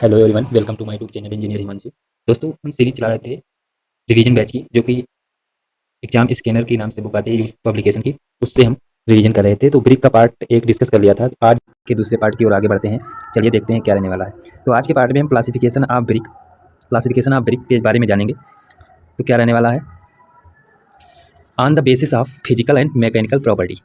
Hello everyone, welcome to my YouTube channel engineer Himanshu. दोस्तों, हम series चला रहे थे रिवीजन बैच की, जो कि एग्जाम स्कैनर के नाम से बुक आती है पब्लिकेशन की। उससे हम रिवीजन कर रहे थे। तो ब्रिक का पार्ट एक डिस्कस कर लिया था। आज के दूसरे पार्ट की ओर आगे बढ़ते हैं। चलिए देखते हैं क्या रहने वाला है। तो आज के पार्ट में हम क्लासिफिकेशन ऑफ ब्रिक के बारे में जानेंगे। तो क्या रहने वाला है, on the basis of physical and mechanical property.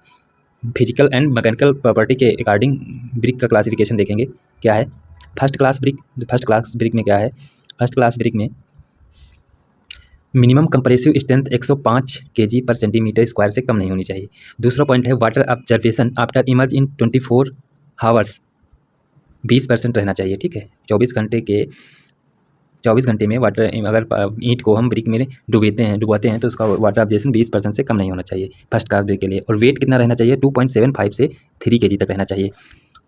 Physical and mechanical property के अकॉर्डिंग ब्रिक का क्लासिफिकेशन देखेंगे क्या है। फर्स्ट क्लास ब्रिक में क्या है, फर्स्ट क्लास ब्रिक में मिनिमम कंप्रेसिव स्ट्रेंथ 105 kg पर सेंटीमीटर स्क्वायर से कम नहीं होनी चाहिए। दूसरा पॉइंट है वाटर ऑब्जर्वेशन आफ्टर इमर्ज इन 24 हावर्स 20% रहना चाहिए। ठीक है, 24 घंटे में वाटर, अगर ईंट को हम ब्रिक में डुबाते हैं तो उसका वाटर ऑब्जर्वेशन 20% से कम नहीं होना चाहिए फर्स्ट क्लास ब्रिक के लिए। और वेट कितना रहना चाहिए, 2.75 से 3 kg तक रहना चाहिए।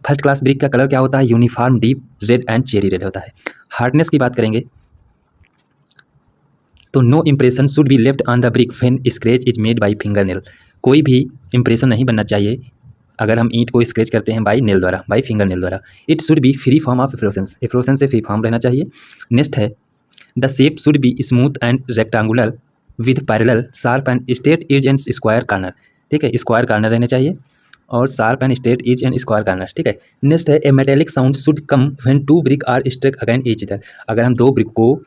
फर्स्ट क्लास ब्रिक का कलर क्या होता है, uniform deep red and cherry red होता है। हार्डनेस की बात करेंगे तो no impression should be left on the brick when scratch is made by finger nail. कोई भी इम्प्रेशन नहीं बनना चाहिए अगर हम ईंट को स्क्रैच करते हैं बाय फिंगर नेल द्वारा। It should be free form of efflorescence से फ्री फॉर्म रहना चाहिए। नेक्स्ट है the shape should be smooth and rectangular with parallel sharp and straight edge and square corner. ठीक है, स्क्वायर कॉर्नर रहने चाहिए और sharp and straight edge and square corner. ठीक है, नेक्स्ट है a metallic sound should come when two brick are struck against each other. अगर हम दो ब्रिक को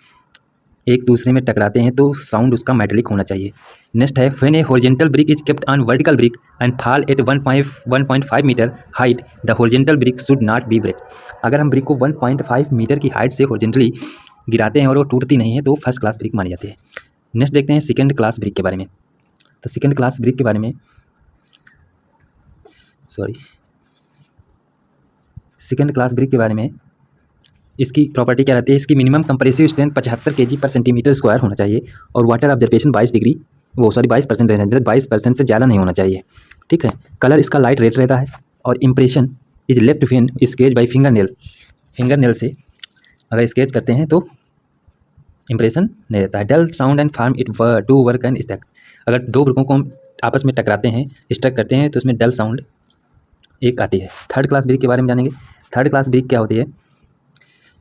एक दूसरे में टकराते हैं तो साउंड उसका मेटेलिक होना चाहिए। नेक्स्ट है when a horizontal brick is kept on vertical brick and fall at 1.5 metre height the horizontal brick should not be break. अगर हम ब्रिक को 1.5 मीटर की हाइट से हॉरिजॉन्टली गिराते हैं और वो टूटती नहीं है तो फर्स्ट क्लास ब्रिक मानी जाती है। नेक्स्ट देखते हैं सेकेंड क्लास ब्रिक के बारे में। तो सेकेंड क्लास ब्रिक के बारे में सेकेंड क्लास ब्रिक के बारे में इसकी प्रॉपर्टी क्या रहती है, इसकी मिनिमम कंप्रेसिव स्ट्रेंथ 75 kg पर सेंटीमीटर स्क्वायर होना चाहिए और वाटर ऑब्जर्वेशन 22% रहना चाहिए, 22% से ज़्यादा नहीं होना चाहिए। ठीक है, कलर इसका लाइट रेड रहता है और impression is left when sketch by finger nail से अगर स्केच करते हैं तो इम्प्रेशन नहीं रहता है। Dull sound and form it to work and stuck. अगर दो ब्रिकों को हम आपस में टकराते हैं, स्टक करते हैं तो उसमें डल साउंड एक आती है। थर्ड क्लास ब्रिक के बारे में जानेंगे। थर्ड क्लास ब्रिक क्या होती है,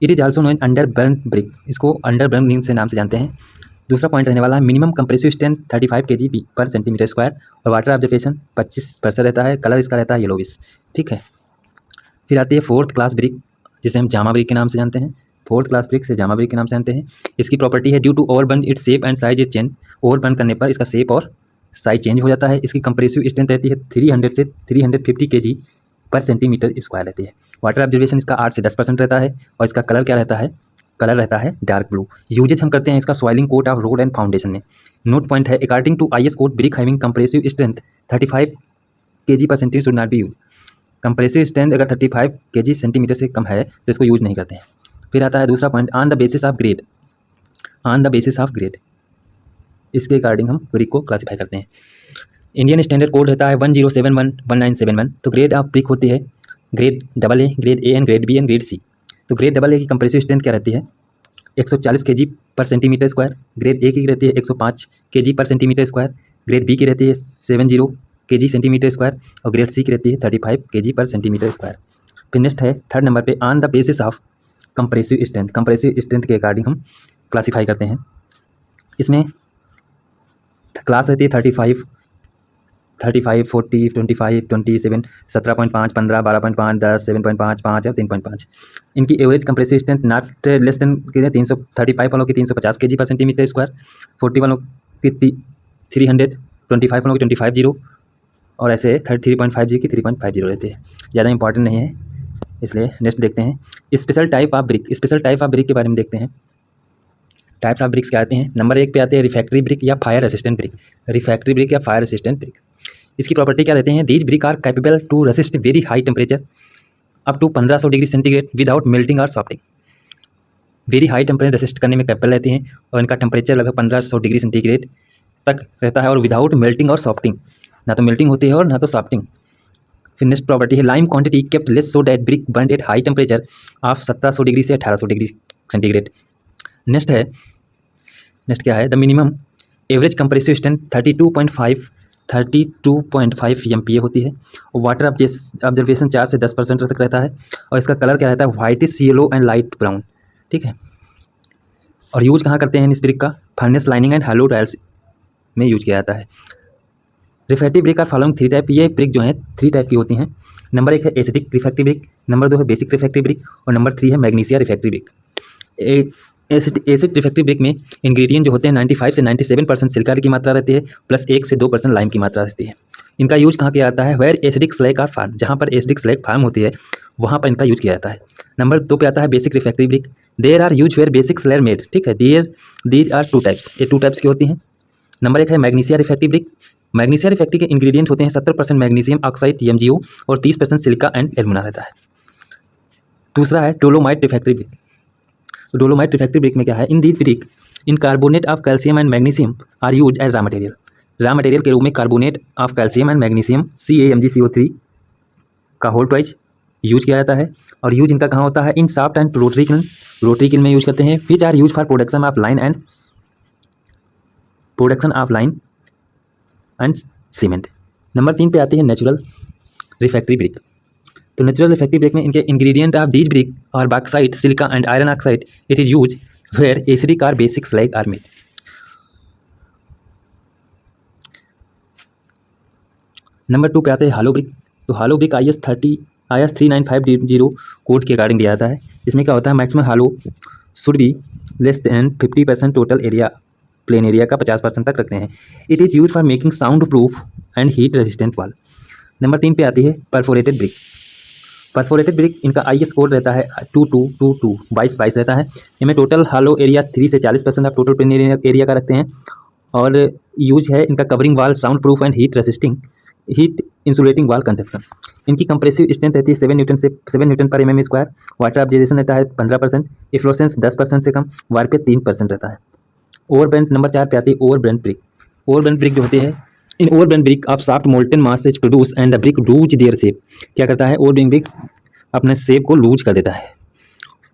it is also known underburn brick. इसको अंडरबर्न ब्रिक से नाम से जानते हैं। दूसरा पॉइंट रहने वाला है मिनिमम कंप्रेसिव स्ट्रेंथ 35 kg पर सेंटीमीटर स्क्वायर और वाटर ऑब्जर्वेशन 25% रहता है। कलर इसका रहता है येलोविश। ठीक है, फिर आती है फोर्थ क्लास ब्रिक जिसे हम जामा ब्रिक के नाम से जानते हैं। फोर्थ क्लास ब्रिक से जामा ब्रिक के नाम से जानते हैं। इसकी प्रॉपर्टी है due to overburn its shape and size is change. Overburn करने पर इसका शेप और साइज चेंज हो जाता है। इसकी कंप्रेसिव स्ट्रेंथ रहती है 300 से 350 kg पर सेंटीमीटर स्क्वायर रहती है। वाटर ऑब्जर्वेशन इसका 8 से 10% रहता है और इसका कलर क्या रहता है, कलर रहता है डार्क ब्लू। यूजेज हम करते हैं इसका soiling coat of road and foundation में। नोट पॉइंट है according to IS code brick having compressive strength 35 kg पर centimetre should not be use. Compressive strength अगर 35 kg सेंटीमीटर से कम है तो इसको यूज नहीं करते हैं। फिर आता है दूसरा point on the basis of grade. On the basis of grade इसके अकॉर्डिंग हम ब्रिक को क्लासीफाई करते हैं। इंडियन स्टैंडर्ड कोड रहता है 1071-1971। तो ग्रेड ऑफ ब्रिक होती है grade AA, grade A and grade B and grade C। तो ग्रेड AA की कंप्रेसिव स्ट्रेंथ क्या रहती है, 140 kg पर सेंटीमीटर स्क्वायर। ग्रेड A की रहती है 105 kg पर सेंटीमीटर स्क्वायर। ग्रेड B की रहती है 70 kg सेंटीमीटर स्क्वायर और ग्रेड C की रहती है 35 kg पर सेंटीमीटर स्क्वायर। फिर नेक्स्ट है थर्ड नंबर पे on the basis of compressive strength. Compressive strength के अकॉर्डिंग हम क्लासीफाई करते हैं। इसमें क्लास रहती है 35, 40, 25, 27, 17.5, 15, 12.5, 10, 7.5, 5 और 3.5। इनकी average compressive strength not less than 335 वालों की 350 kg पर सेंटीमीटर स्क्वायर, 40 वालों की 300, 25 वालों की 250 और ऐसे 3.5G की 350 रहते हैं। ज़्यादा इंपॉर्टेंट नहीं है, इसलिए नेक्स्ट देखते हैं special type of brick. Special type of brick के बारे में देखते हैं। टाइप्स ऑफ ब्रिक्स क्या आते हैं। नंबर 1 पे आते हैं रिफैक्ट्री ब्रिक या fire resistant brick. Refractory brick या फायर रेसिस्टेंट ब्रिक, इसकी प्रॉपर्टी क्या रहते हैं, these brick are capable to resist very high temperature up to 1500 degree centigrade without melting और softening. Very high temperature resist करने में capable रहती हैं और इनका टेम्परेचर लगभग 1500 डिग्री सेंटीग्रेड तक रहता है और विदाउट मेल्टिंग और सॉफ्टिंग, ना तो मेल्टिंग होती है और ना तो सॉफ्टिंग। फिर नेक्स्ट प्रॉपर्टी है lime quantity kept less so that brick burn at high temperature of 1700 degree से 1800 डिग्री सेंटीग्रेड। नेक्स्ट क्या है, the minimum average compressive strength 32.5 MPa होती है और वाटर ऑब्जर्वेशन 4 से 10% तक रहता है और इसका कलर क्या रहता है, whitish yellow and light brown. ठीक है। और यूज कहाँ करते हैं इस ब्रिक का? Furnace lining and hollow tiles में यूज किया जाता है। Refractive brick are following 3 type. ये ब्रिक जो है 3 टाइप की होती हैं। नंबर 1 है एसिडिक रिफ्रैक्टिव ब्रिक, नंबर 2 है बेसिक रिफ्रैक्टिव ब्रिक और नंबर 3 है magnesia refractive brick. Acid refractive brick में इंग्रेडिएंट जो होते हैं 95 से 97% सिलिका की मात्रा रहती है, प्लस 1 से 2% लाइम की मात्रा रहती है। इनका यूज कहाँ किया जाता है? Where acidic slag are form, जहाँ पर एसिडिक स्लैग फार्म होती है वहाँ पर इनका यूज किया जाता है। नंबर 2 पे आता है basic refractive brick. There are use where basic slag made, ठीक है। दीज आर 2 टाइप्स, ये 2 टाइप्स की होती हैं। नंबर 1 है magnesia refractive brick. Magnesia refractive के इंग्रेडिएंट होते हैं 70% मैग्नीशियम ऑक्साइड TMgO और 30% सिलिका एंड एल्यूमिना रहता है। दूसरा है डोलोमाइट रिफ्रैक्टिव ब्रिक। तो डोलोमाइट रिफ्रैक्टिव ब्रिक में क्या है? In these brick in carbonate of calcium and magnesium are use as raw material. Raw material के रूप में carbonate of calcium and magnesium CaMgCO3 का होल ट्वाइस यूज किया जाता है। और यूज इनका कहाँ होता है? In soft and rotary kiln में यूज करते हैं, which are use for production of lime and cement. Number 3 पे आती है नेचुरल रिफ्रैक्टिव ब्रिक। तो नेचुरल रिफ्रैक्टिव ब्रिक में इनके इंग्रेडिएंट ऑफ दीज ब्रिक और bauxite, silica and iron oxide. It is use where acidic और basic slag are made. Number 2 पे आते हैं हालो ब्रिक। तो हालो ब्रिक IS 3950 कोड के अकॉर्डिंग दिया जाता है। इसमें क्या होता है? Maximum hello should be less than 50% total area, plain area का 50% तक रखते हैं। It is use for making sound proof and heat resistant wall. Number 3 पे आती है परफोरेटेड ब्रिक। परफोरेटेड ब्रिक इनका IS कोड रहता है 2222 22 रहता है। इनमें टोटल हालो एरिया 3 से 40% आप टोटल प्लेन एरिया का रखते हैं। और यूज है इनका covering wall, sound proof and heat insulating wall construction. इनकी कंप्रेसिव स्ट्रेंथ रहती है 7 न्यूटन पर mm²। वाटर ऑब्जर्वेशन रहता है 15%, इफ्लोसेंस 10% से कम, वार्पियत 3% रहता है। ओवरब्रेंट नंबर 4 पे आती है ओवरब्रेंट ब्रिक। ओवरब्रेंट ब्रिक जो होती है, in overburnt brick of soft molten mass is produce and the brick lose their shape. क्या करता है? ओवरब्रेंट ब्रिक अपने शेप को लूज कर देता है,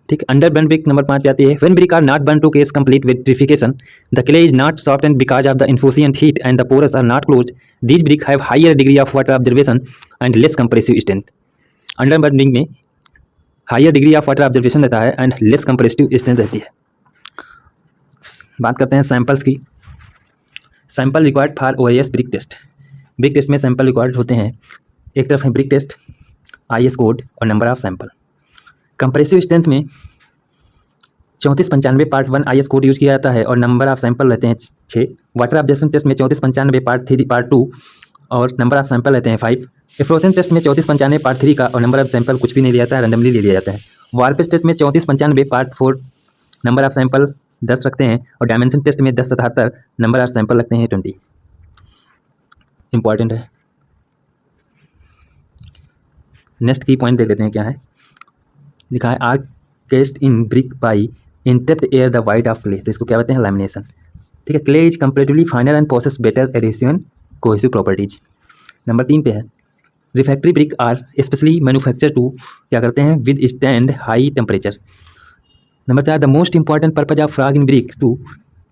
ठीक। अंडर बर्न ब्रिक नंबर 5 पे आती है। When brick are not burn to cause complete vitrification, the clay is not soft and because of the insufficient heat and the pores are not close, these brick have higher degree of water observation and less compressive strength. Under burn brick में higher degree of water observation रहता है and less compressive strength रहती है। बात करते हैं samples की। Sample required for OAS brick test. Brick test में सैंपल रिक्वायर्ड होते हैं। एक तरफ है ब्रिक टेस्ट, IS कोड और number of sample. Compressive strength में 3495 पार्ट 1 IS कोड यूज किया जाता है और नंबर ऑफ सैंपल रहते हैं 6। वाटर ऑब्जर्वेशन टेस्ट में 3495 पार्ट 3 पार्ट 2 और नंबर ऑफ सैंपल रहते हैं 5। इफ्लोसेंस टेस्ट में 3495 पार्ट 3 का और नंबर ऑफ सैंपल कुछ भी नहीं लिया जाता है, रैंडमली ले लिया जाता है। वार्पिस टेस्ट में 3495 पार्ट 4 नंबर ऑफ सैंपल 10 रखते हैं और डायमेंशन टेस्ट में 1077 नंबर ऑफ सैंपल रखते हैं 20। इंपॉर्टेंट है। नेक्स्ट की पॉइंट देख लेते हैं क्या है। लिखा है are caused in brick by entrapped air the void of clay. तो इसको क्या कहते हैं? लैमिनेशन, ठीक है। Clay is comparatively finer and possess better adhesive and cohesive properties. Number 3 पे है refractory brick are specially manufacture to क्या करते हैं? Withstand high temperature. Number 4 the most important purpose of frog in brick to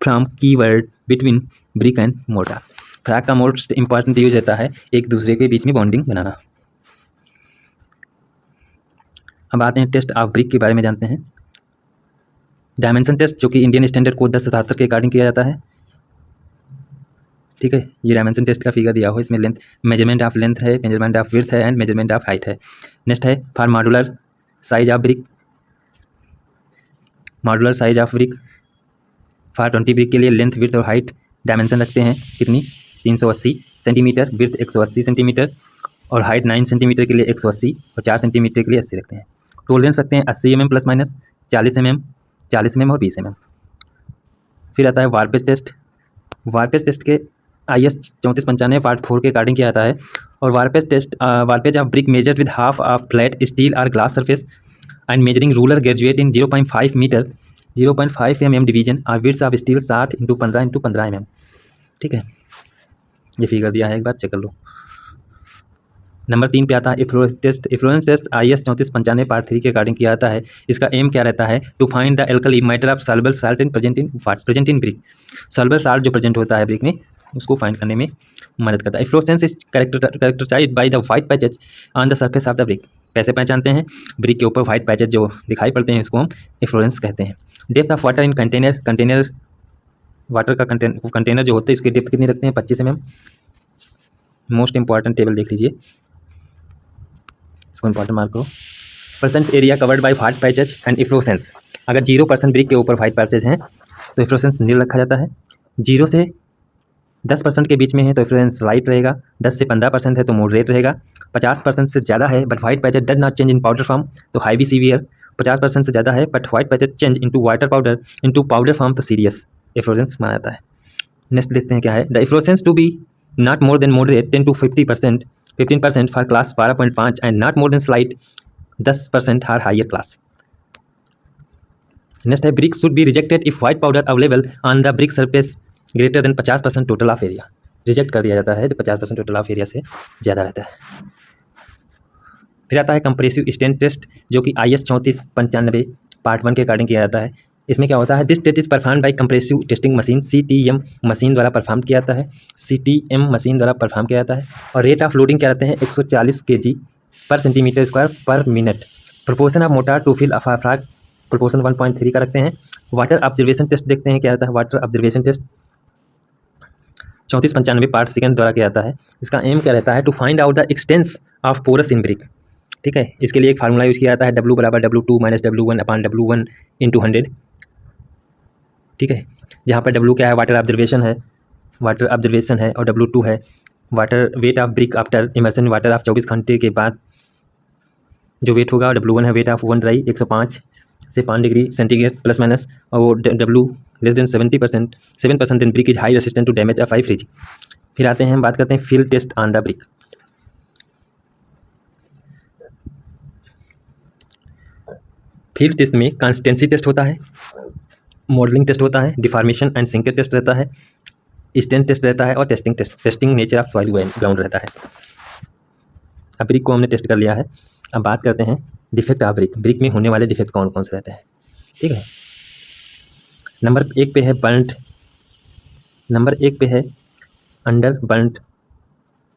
from keyword between brick and mortar. Frog का most important use रहता है एक दूसरे के बीच में बॉन्डिंग बनाना। अब आते हैं टेस्ट ऑफ ब्रिक के बारे में जानते हैं। डायमेंशन टेस्ट जो कि इंडियन स्टैंडर्ड कोड 1077 के अकॉर्डिंग किया जाता है, ठीक है। ये डायमेंशन टेस्ट का फिगर दिया हो, इसमें लेंथ, मेजरमेंट ऑफ लेंथ है, मेजरमेंट ऑफ विड्थ है एंड मेजरमेंट ऑफ हाइट है। नेक्स्ट है for modular size of brick. Modular size of brick for 20 brick के लिए लेंथ, विड्थ और हाइट डायमेंशन रखते हैं कितनी? 380 सेंटीमीटर, विड्थ 180 सेंटीमीटर और हाइट 9 सेंटीमीटर के लिए 180 और 4 सेंटीमीटर के लिए 80 रखते हैं। टोलरेंस रखते हैं 80 mm प्लस माइनस, 40 mm और 20 mm। फिर आता है वार्पेज टेस्ट। वार्पेज टेस्ट के IS 3495 पार्ट 4 के अकॉर्डिंग किया जाता है। और warpage of brick measured with half of flat steel और glass surface and measuring ruler graduate in 0.5 metre 0.5 mm division और विड्थ ऑफ स्टील 60 × 15 × 15 mm, ठीक है। ये फिगर दिया है, एक बार चेक कर लो। नंबर 3 पे आता है इफ्लोरेंस टेस्ट। इफ्लोरेंस टेस्ट IS 3495 पार्ट 3 के अकॉर्डिंग किया जाता है। इसका एम क्या रहता है? To find the alkali matter of soluble salt in present in brick. Soluble salt जो प्रेजेंट होता है ब्रिक में उसको फाइंड करने में मदद करता है। Efflorescence is characterised by the white patches on the surface of the brick. कैसे पहचानते हैं? ब्रिक के ऊपर वाइट पैचेज जो दिखाई पड़ते हैं इसको हम इफ्लोरेंस कहते हैं। Depth of water in container water का कंटेनर जो होते हैं इसकी डेप्थ कितनी रखते हैं? 25 mm। मोस्ट इंपॉर्टेंट टेबल देख लीजिए, इसको इंपॉर्टेंट मार्क करो। Percent area covered by white patches and efflorescence. अगर 0% ब्रिक के ऊपर वाइट पैचेज हैं तो इफ्लोसेंस नील रखा जाता है। 0 से 10% के बीच में है तो इफ्लोसेंस लाइट रहेगा। 10 से 15% है तो मॉडरेट रहेगा। 50% से ज़्यादा है but white patches does not change in powder form तो हाईवी सीवियर। 50% से ज़्यादा है but white patches change into water powder into powder form तो सीरियस इफ्लोसेंस माना जाता है। नेक्स्ट देखते हैं क्या है। The efflorescence to be not more than moderate 10 to 15% for class 12.5 and not more than slight 10% हर हायर क्लास। नेक्स्ट है brick should be rejected if white powder available on the brick surface greater than 50% total of area. Reject कर दिया जाता है जब 50% total of area से ज़्यादा रहता है। फिर आता है कंप्रेसिव स्ट्रेंथ टेस्ट जो कि IS 3495 पार्ट 1 के अकॉर्डिंग किया जाता है। इसमें क्या होता है? This test is perform by compressive testing machine CTM machine द्वारा परफॉर्म किया जाता है। CTM मशीन द्वारा परफॉर्म किया जाता है। और रेट ऑफ लोडिंग क्या रहते हैं? 140 kg पर सेंटीमीटर स्क्वायर पर minute. Proportion of mortar to fill अफाफ्राग प्रोपोर्शन 1.3 का रखते हैं। वाटर ऑब्जर्वेशन टेस्ट देखते हैं क्या रहता है। Water observation test 3495 part second द्वारा किया जाता है। इसका एम क्या रहता है? To find out the extents of porous in brick. ठीक है, इसके लिए एक फार्मूला यूज़ किया जाता है W = W2 - W1 / W1 × 100। ठीक है, जहाँ पर W क्या है? वाटर ऑब्जर्वेशन है, और W2 है water weight of brick after immersion water of 24 घंटे के बाद जो वेट होगा। W1 है वेट ऑफ वन ड्राई 105 से 5 डिग्री सेंटीग्रेड प्लस माइनस, और वो W less than 7% then brick is high resistant to damage of freeze. फिर आते हैं, हम बात करते हैं field test on the brick. Field test में कंसिस्टेंसी टेस्ट होता है, मॉडलिंग टेस्ट होता है, डिफॉर्मेशन एंड सिंकर टेस्ट रहता है, स्ट्रेंथ टेस्ट रहता है और testing nature of soil ground रहता है। अब ब्रिक को हमने टेस्ट कर लिया है। अब बात करते हैं डिफेक्ट ऑफ ब्रिक। ब्रिक में होने वाले डिफेक्ट कौन कौन से रहते हैं? ठीक है, नंबर 1 पे है बर्न्ट। नंबर 1 पे है अंडर बर्न्ट।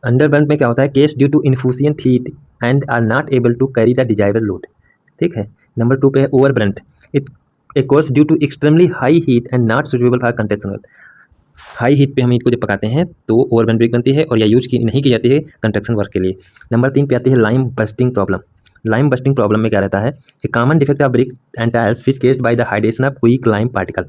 अंडर बर्न्ट में क्या होता है? Case due to insufficient heat and are not able to carry the desired load. ठीक है, नंबर 2 पे है over burnt. It occurs due to extremely high heat and not suitable for construction work. High heat पे हम ईंट को जब पकाते हैं तो ओवर बर्न ब्रिक बनती है और यह यूज नहीं की जाती है कंस्ट्रक्शन वर्क के लिए। नंबर 3 पे आती है lime bursting problem. Lime bursting problem में क्या रहता है? A common defect of brick and tiles which caused by the hydration of quick lime particle.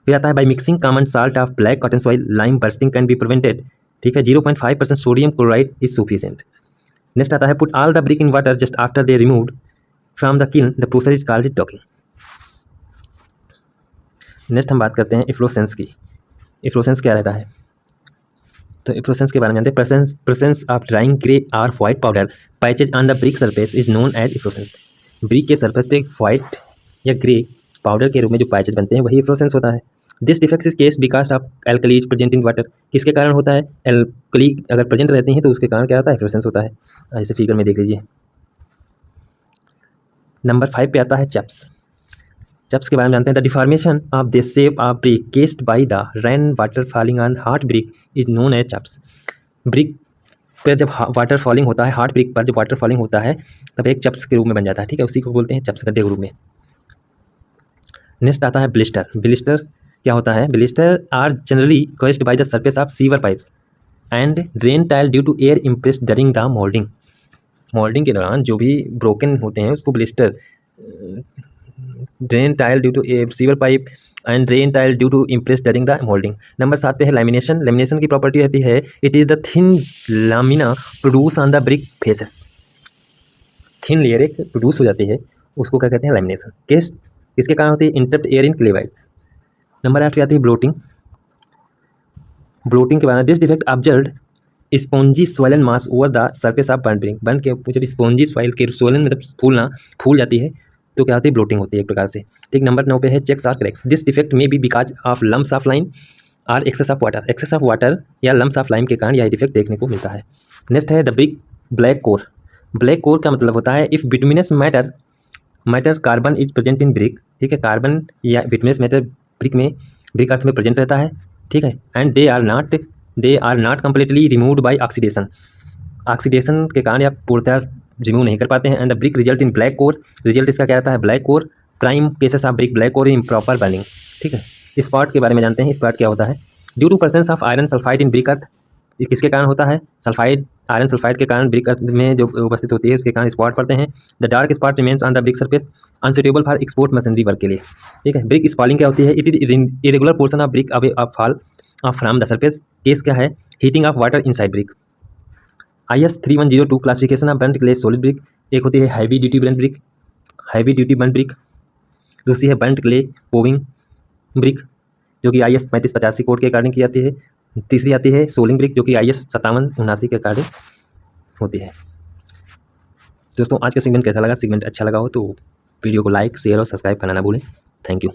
फिर आता है by mixing common salt of black cotton soil lime bursting can be prevented. ठीक है, 0.5% sodium chloride is sufficient. Next आता है put all the brick in water just after they removed from the kiln the process is called docking. Next हम बात करते हैं इफ्लोसेंस की। इफ्लोसेंस क्या रहता है? तो इफ्लोसेंस के बारे में जानते हैं। प्रेजेंस ऑफ ड्राइंग ग्रे और white powder patches on the brick surface is known as efflorescence. Brick के सरफेस पे वाइट या ग्रे पाउडर के रूप में जो पैचेज बनते हैं वही इफ्लोसेंस होता है। This defect is case because of alkali is present in water. किसके कारण होता है? एल्कली अगर प्रेजेंट रहती हैं तो उसके कारण क्या होता है? इफ्लोसेंस होता है। ऐसे फिगर में देख लीजिए। नंबर 5 पे आता है चप्स। चप्स के बारे में जानते हैं। The deformation of the shape of brick caused by the rain water falling on hard brick is known as chuffs. Brick पर जब वाटर फॉलिंग होता है, हार्ड ब्रिक पर जब वाटर फॉलिंग होता है तब एक चप्स के रूप में बन जाता है। ठीक है, उसी को बोलते हैं चप्स गड्ढे के रूप में। नेक्स्ट आता है ब्लिस्टर। ब्लिस्टर क्या होता है? Blister are generally caused by the surface of sewer pipes and drain tile due to air impressed during the moulding. Moulding के दौरान जो भी ब्रोकन होते हैं उसको blister. Drain tile due to sewer pipe and drain tile due to impress during the moulding. Number 7 पे है lamination. Lamination की प्रॉपर्टी रहती है it is the thin lamina produce on the brick faces. Thin layer एक produce हो जाती है, उसको क्या कहते हैं? लैमिनेशन। केस इसके कारण होती है interrupt air in clay voids. Number 8 पे आती है ब्लोटिंग। ब्लोटिंग के बारे में this defect observed spongy swollen mass over the surface of burn brick. Burn के जब स्पॉन्जी सॉइल के स्वैलन मतलब फूल जाती है तो क्या होती है? ब्लोटिंग होती है एक प्रकार से। ठीक, नंबर 9 पे है चेक्स और cracks. This defect may be because of lumps of lime और excess of water. Excess of water या लम्स ऑफ लाइम के कारण यह डिफेक्ट देखने को मिलता है। नेक्स्ट है the brick black core. Black core का मतलब होता है if bituminous matter carbon is present in brick. ठीक है, कार्बन या बिटुमिनस मैटर ब्रिक अर्थ में प्रेजेंट रहता है। ठीक है, and they are not completely removed by oxidation. Oxidation के कारण या पूर्णतः रिमूव नहीं कर पाते हैं। And the brick result in black core, result इसका क्या रहता है, black core, prime cases of brick black core in proper burning. ठीक है, स्पॉट के बारे में जानते हैं, स्पॉट क्या होता है। Due to presence of iron sulphide in brick earth, किसके कारण होता है, सल्फाइड, आयरन सल्फाइड के कारण ब्रिक अर्थ में जो उपस्थित होती है उसके कारण स्पॉट पड़ते हैं। The dark spot remains on the brick surface unsuitable for export machinery work के लिए। ठीक है, ब्रिक स्पॉलिंग क्या होती है, it is irregular portion of brick away of fall of from the surface. Case क्या है, heating of water inside brick. IS 3102 classification of burnt clay solid brick, एक होती है heavy duty burnt brick, heavy duty burnt brick, दूसरी है burnt clay पोविंग brick जो कि IS 3585 code के अकॉर्डिंग की जाती है, तीसरी आती है सोलिंग ब्रिक जो कि IS 5779 के अकॉर्डिंग होती है। दोस्तों आज का सेगमेंट कैसा लगा, सेगमेंट अच्छा लगा हो तो वीडियो को लाइक शेयर और सब्सक्राइब करना ना भूलें। Thank you.